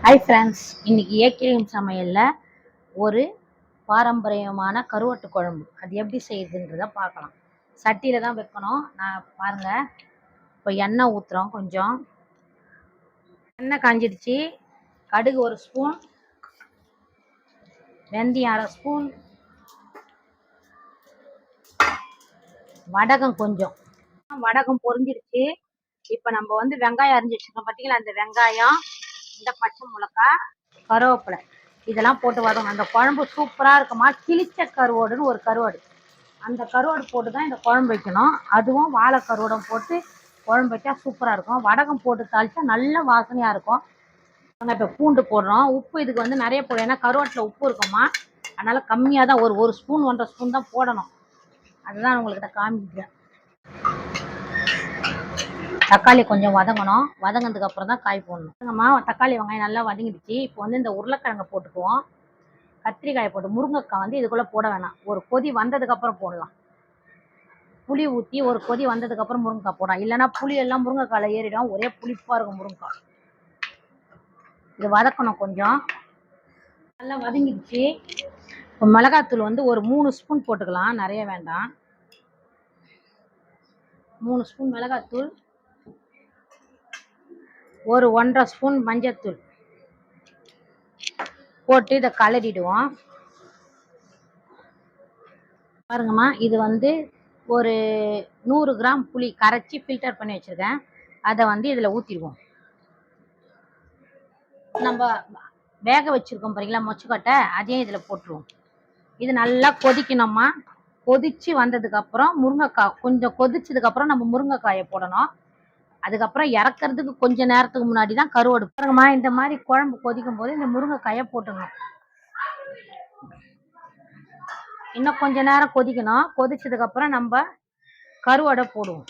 Hi friends, இன்னைக்கு AKM சமையலில் ஒரு பாரம்பரியமான கருவாட்டு குழம்பு அது எப்படி செய்யுதுன்றதை பார்க்கலாம். சட்டியில் தான் வைக்கணும். நான் பாருங்கள், இப்போ எண்ணெய் ஊற்றுறோம். கொஞ்சம் எண்ணெய் காஞ்சிடுச்சு. கடுகு 1 ஸ்பூன், வெந்தயம் 1/2 ஸ்பூன், வடகம் கொஞ்சம். வடகம் பொரிஞ்சிடுச்சு. இப்போ நம்ம வெங்காயம் அரிஞ்சு வச்சுருக்கோம் பார்த்தீங்களா, அந்த வெங்காயம், இந்த பச்சை மிளகாய், கருவேப்பிலை இதெல்லாம் போட்டு வதங்கணும். அந்த குழம்பு சூப்பராக இருக்குமா. கிழிச்ச கருவாடுன்னு ஒரு கருவாடு, அந்த கருவாடு போட்டு தான் இந்த குழம்பு வைக்கணும். அதுவும் வாழை கருவாடும் போட்டு குழம்பு வைச்சா சூப்பராக இருக்கும். வடகம் போட்டு தாளிச்சா நல்ல வாசனையாக இருக்கும். இப்போ பூண்டு போடுறோம். உப்பு இதுக்கு நிறைய போடும், ஏன்னா கருவாட்டில் உப்பு இருக்குமா. அதனால் கம்மியாக தான், ஒரு ஸ்பூன் 1.5 ஸ்பூன் தான் போடணும். அதுதான் உங்கள்கிட்ட காமிக்கிறேன். தக்காளி கொஞ்சம் வதங்கணும். வதங்கினதுக்கு அப்புறம் தான் காய் போடணும். தக்காளி வெங்காயம் நல்லா வதங்கிடுச்சு. இப்போ இந்த உருளைக்கிழங்கை போட்டுக்குவோம். கத்திரிக்காயை போட்டு, முருங்கைக்காய் இதுக்குள்ளே போட வேணாம். ஒரு கொதி வந்ததுக்கப்புறம் போடலாம். புளி ஊற்றி ஒரு கொதி வந்ததுக்கப்புறம் முருங்கைக்காய் போடலாம். இல்லைன்னா புளி எல்லாம் முருங்கைக்காயில் ஏறிடும், ஒரே புளிப்பாக இருக்கும் முருங்கைக்காய். இது வதக்கணும். கொஞ்சம் நல்லா வதங்கிடுச்சு. இப்போ மிளகாத்தூள் ஒரு 3 ஸ்பூன் போட்டுக்கலாம், நிறைய வேண்டாம். 3 ஸ்பூன் மிளகாத்தூள், ஒரு 1.5 ஸ்பூன் மஞ்சத்தூள் போட்டு இதை கலரிடுவோம். பாருங்கம்மா, இது ஒரு 100 கிராம் புளி கரைச்சி ஃபில்டர் பண்ணி வச்சுருக்கேன். அதை இதில் ஊற்றிடுவோம். நம்ம வேக வச்சுருக்கோம் பாருங்களா மொச்சக்கொட்டை, அதையும் இதில் போட்டுருவோம். இது நல்லா கொதிக்கணும்மா. கொதித்து வந்ததுக்கப்புறம் முருங்கைக்காய் கொஞ்சம் கொதிச்சதுக்கப்புறம் நம்ம முருங்கைக்காயை போடணும். அதுக்கப்புறம் இறக்கிறதுக்கு கொஞ்சம் நேரத்துக்கு முன்னாடி தான் கருவாடு. பாருங்கம்மா, இந்த மாதிரி குழம்பு கொதிக்கும் போது இந்த முருங்கைக்காயை போட்டுடணும். இன்னும் கொஞ்ச நேரம் கொதிக்கணும். கொதிச்சதுக்கப்புறம் நம்ம கருவாடை போடுவோம்.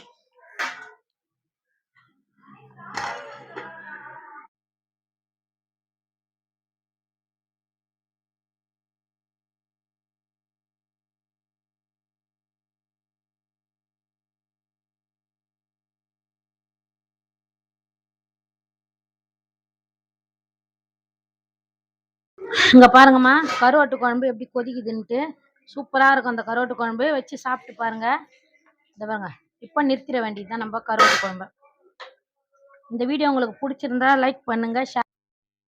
இங்கே பாருங்கம்மா, கருவாட்டு குழம்பு எப்படி கொதிக்குதுன்ட்டு. சூப்பராக இருக்கும். அந்த கருவாட்டு குழம்பு வச்சு சாப்பிட்டு பாருங்க. இந்த பாருங்க, இப்போ நிறுத்திட வேண்டியது தான் நம்ம கருவாட்டு குழம்பு. இந்த வீடியோ உங்களுக்கு பிடிச்சிருந்தா லைக் பண்ணுங்க, ஷேர்